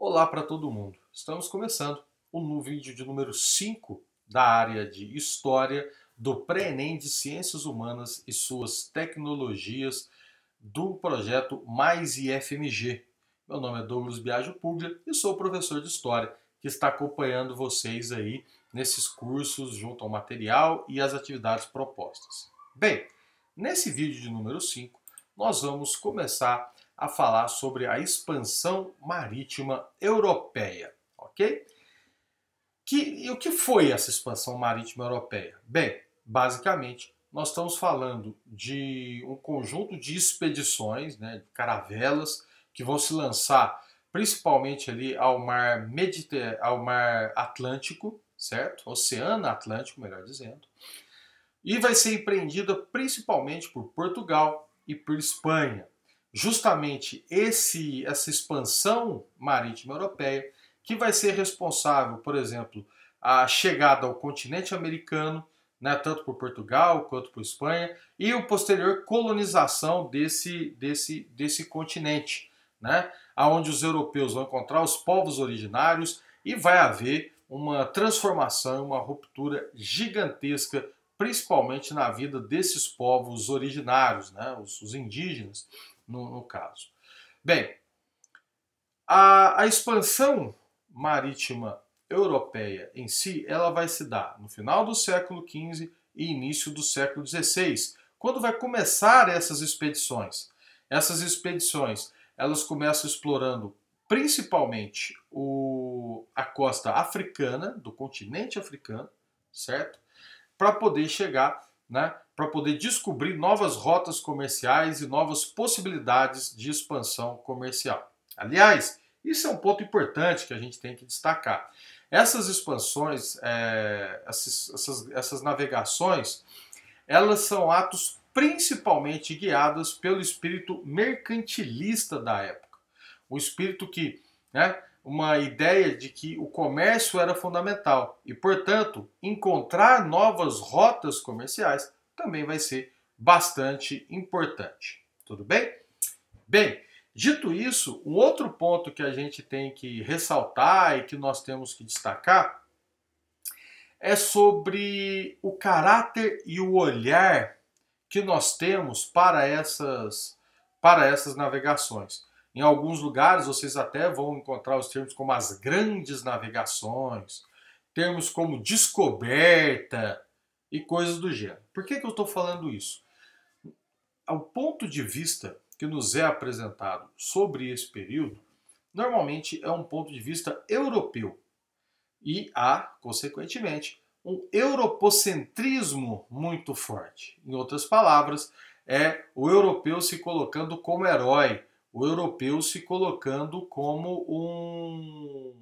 Olá para todo mundo. Estamos começando no vídeo de número 5 da área de História do Pré-ENEM de Ciências Humanas e suas tecnologias do projeto Mais IFMG. Meu nome é Douglas Biagio Puglia e sou professor de História que está acompanhando vocês aí nesses cursos junto ao material e às atividades propostas. Bem, nesse vídeo de número 5 nós vamos começar a falar sobre a expansão marítima europeia, ok? E o que foi essa expansão marítima europeia? Bem, basicamente, nós estamos falando de um conjunto de expedições, né, de caravelas, que vão se lançar principalmente ali ao mar Atlântico, certo? Oceano Atlântico, melhor dizendo. E vai ser empreendida principalmente por Portugal e por Espanha. Justamente essa expansão marítima europeia que vai ser responsável, por exemplo, a chegada ao continente americano, né, tanto por Portugal quanto por Espanha, e a posterior colonização desse continente, né, onde os europeus vão encontrar os povos originários e vai haver uma transformação, uma ruptura gigantesca, principalmente na vida desses povos originários, né, os indígenas, no caso. Bem, a expansão marítima europeia em si, ela vai se dar no final do século XV e início do século XVI, quando vai começar essas expedições. Essas expedições, elas começam explorando principalmente a costa africana, do continente africano, certo? Para poder chegar, né, para poder descobrir novas rotas comerciais e novas possibilidades de expansão comercial. Aliás, isso é um ponto importante que a gente tem que destacar. Essas expansões, essas navegações, elas são atos principalmente guiados pelo espírito mercantilista da época. O espírito que, né, uma ideia de que o comércio era fundamental e, portanto, encontrar novas rotas comerciais também vai ser bastante importante. Tudo bem? Bem, dito isso, um outro ponto que a gente tem que ressaltar e que nós temos que destacar é sobre o caráter e o olhar que nós temos para essas navegações. Em alguns lugares vocês até vão encontrar os termos como as grandes navegações, termos como descoberta e coisas do gênero. Por que eu estou falando isso? O ponto de vista que nos é apresentado sobre esse período, normalmente é um ponto de vista europeu. E há, consequentemente, um europocentrismo muito forte. Em outras palavras, é o europeu se colocando como herói, o europeu se colocando como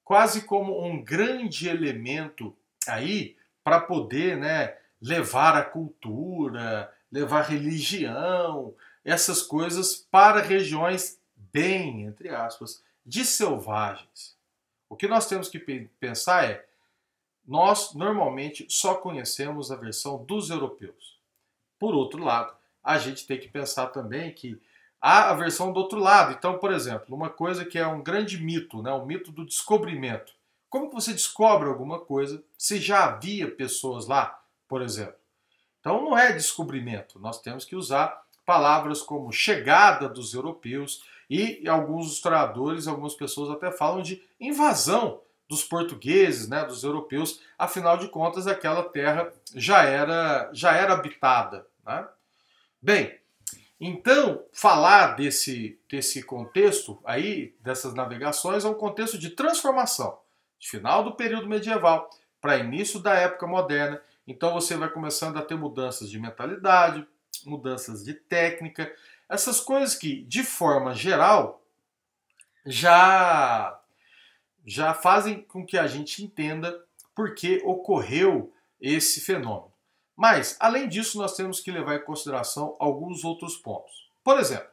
quase como um grande elemento aí para poder, né, levar a cultura, levar religião, essas coisas para regiões bem, entre aspas, de selvagens. O que nós temos que pensar é, nós normalmente só conhecemos a versão dos europeus. Por outro lado, a gente tem que pensar também que há a versão do outro lado. Então, por exemplo, uma coisa que é um grande mito, né, o mito do descobrimento. Como que você descobre alguma coisa se já havia pessoas lá, por exemplo? Então não é descobrimento, nós temos que usar palavras como chegada dos europeus e alguns historiadores, algumas pessoas até falam de invasão dos portugueses, né, dos europeus, afinal de contas aquela terra já era habitada, né? Bem, então falar desse contexto aí, dessas navegações, é um contexto de transformação, de final do período medieval para início da época moderna. Então você vai começando a ter mudanças de mentalidade, mudanças de técnica, essas coisas que, de forma geral, já fazem com que a gente entenda por que ocorreu esse fenômeno. Mas, além disso, nós temos que levar em consideração alguns outros pontos. Por exemplo,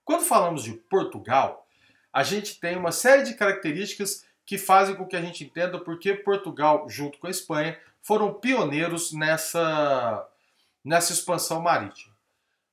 quando falamos de Portugal, a gente tem uma série de características que fazem com que a gente entenda por que Portugal, junto com a Espanha, foram pioneiros nessa expansão marítima.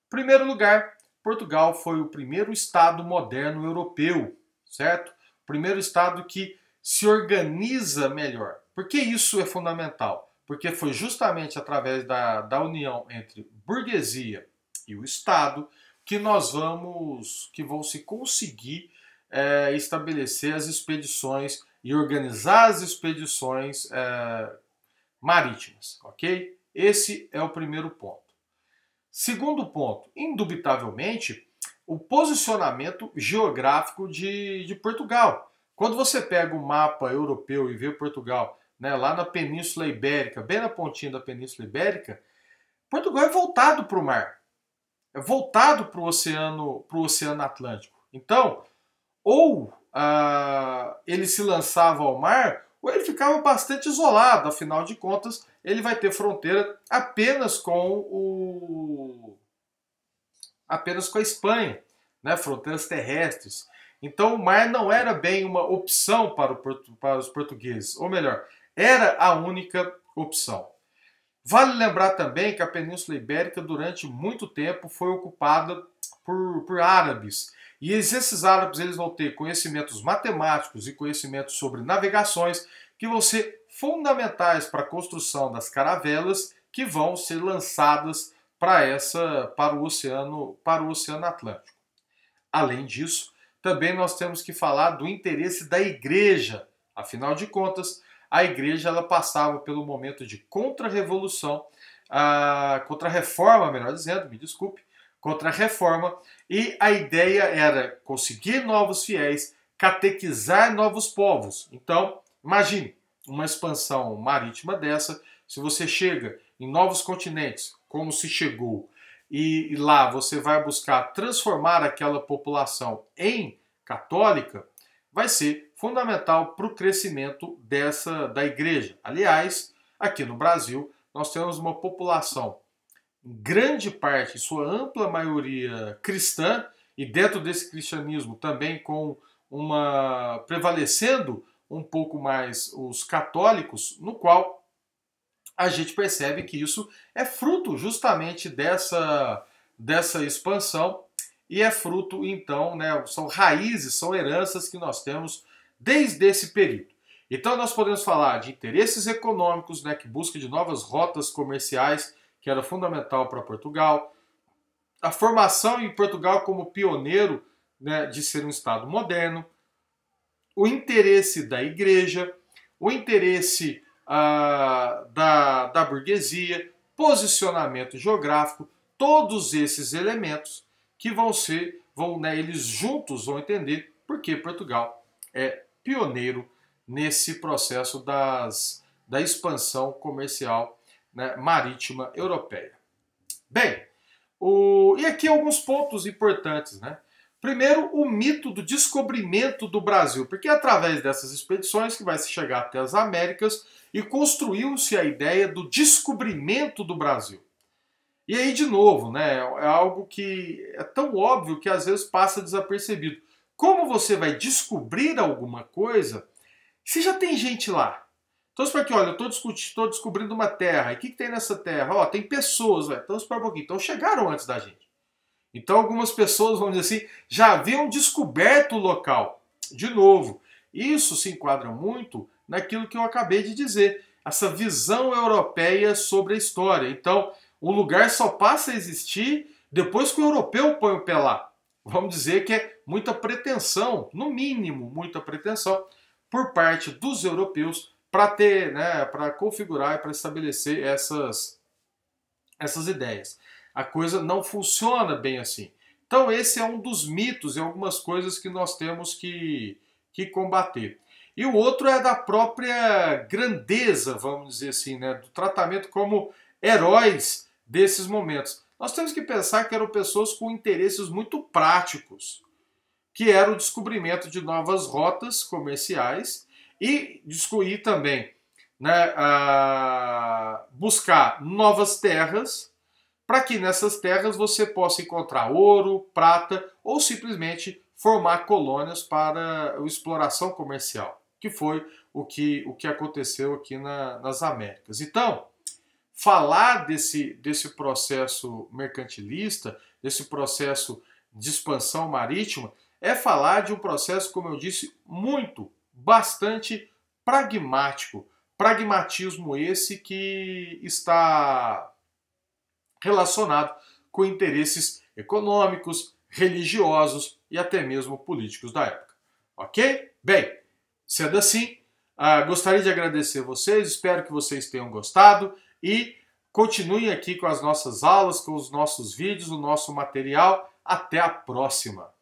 Em primeiro lugar, Portugal foi o primeiro estado moderno europeu, certo? primeiro estado que se organiza melhor. Por que isso é fundamental? Porque foi justamente através da união entre burguesia e o Estado que vão se conseguir estabelecer as expedições e organizar as expedições marítimas, ok? Esse é o primeiro ponto. Segundo ponto, indubitavelmente, o posicionamento geográfico de Portugal. Quando você pega o mapa europeu e vê Portugal, né, lá na Península Ibérica, bem na pontinha da Península Ibérica, Portugal é voltado para o mar, é voltado para o Oceano Atlântico. Então, ou ele se lançava ao mar, ou ele ficava bastante isolado. Afinal de contas, ele vai ter fronteira apenas com a Espanha, né? Fronteiras terrestres. Então, o mar não era bem uma opção para os portugueses, ou melhor, era a única opção. Vale lembrar também que a Península Ibérica, durante muito tempo, foi ocupada por árabes. E esses árabes eles vão ter conhecimentos matemáticos e conhecimentos sobre navegações que vão ser fundamentais para a construção das caravelas que vão ser lançadas para o Oceano Atlântico. Além disso, também nós temos que falar do interesse da igreja. Afinal de contas, a igreja ela passava pelo momento de contra-revolução, contra-reforma, melhor dizendo, me desculpe, contra-reforma, e a ideia era conseguir novos fiéis, catequizar novos povos. Então, imagine uma expansão marítima dessa, se você chega em novos continentes, como se chegou, e lá você vai buscar transformar aquela população em católica, vai ser fundamental para o crescimento da igreja. Aliás, aqui no Brasil, nós temos uma população, em grande parte, sua ampla maioria cristã, e dentro desse cristianismo também prevalecendo um pouco mais os católicos, no qual a gente percebe que isso é fruto justamente dessa expansão e é fruto, então, né, são raízes, são heranças que nós temos desde esse período. Então nós podemos falar de interesses econômicos, né, que busca de novas rotas comerciais, que era fundamental para Portugal, a formação em Portugal como pioneiro, né, de ser um Estado moderno, o interesse da igreja, o interesse da burguesia, posicionamento geográfico, todos esses elementos que eles juntos vão entender por que Portugal é pioneiro nesse processo da expansão comercial, né, marítima europeia. Bem, e aqui alguns pontos importantes, né? Primeiro, o mito do descobrimento do Brasil, porque é através dessas expedições que vai se chegar até as Américas e construiu-se a ideia do descobrimento do Brasil. E aí, de novo, né, é algo que é tão óbvio que às vezes passa desapercebido. Como você vai descobrir alguma coisa se já tem gente lá? Então, espera aqui, olha, eu estou descobrindo uma terra. E o que tem nessa terra? Ó, tem pessoas, velho. Então, espera um pouquinho. Então, chegaram antes da gente. Então, algumas pessoas, vamos dizer assim, já haviam descoberto o local. De novo, isso se enquadra muito naquilo que eu acabei de dizer. Essa visão europeia sobre a história. Então, o lugar só passa a existir depois que o europeu põe o pé lá. Vamos dizer que é muita pretensão, no mínimo, muita pretensão, por parte dos europeus para ter, né, para configurar e para estabelecer essas ideias. A coisa não funciona bem assim. Então esse é um dos mitos e algumas coisas que nós temos que combater. E o outro é da própria grandeza, vamos dizer assim, né, do tratamento como heróis desses momentos. Nós temos que pensar que eram pessoas com interesses muito práticos, que era o descobrimento de novas rotas comerciais e também, né, buscar novas terras para que nessas terras você possa encontrar ouro, prata ou simplesmente formar colônias para a exploração comercial, que foi o que aconteceu aqui nas Américas. Então, falar desse processo mercantilista, desse processo de expansão marítima, é falar de um processo, como eu disse, bastante pragmático. Pragmatismo esse que está relacionado com interesses econômicos, religiosos e até mesmo políticos da época. Ok? Bem, sendo assim, gostaria de agradecer vocês, espero que vocês tenham gostado e continuem aqui com as nossas aulas, com os nossos vídeos, o nosso material. Até a próxima!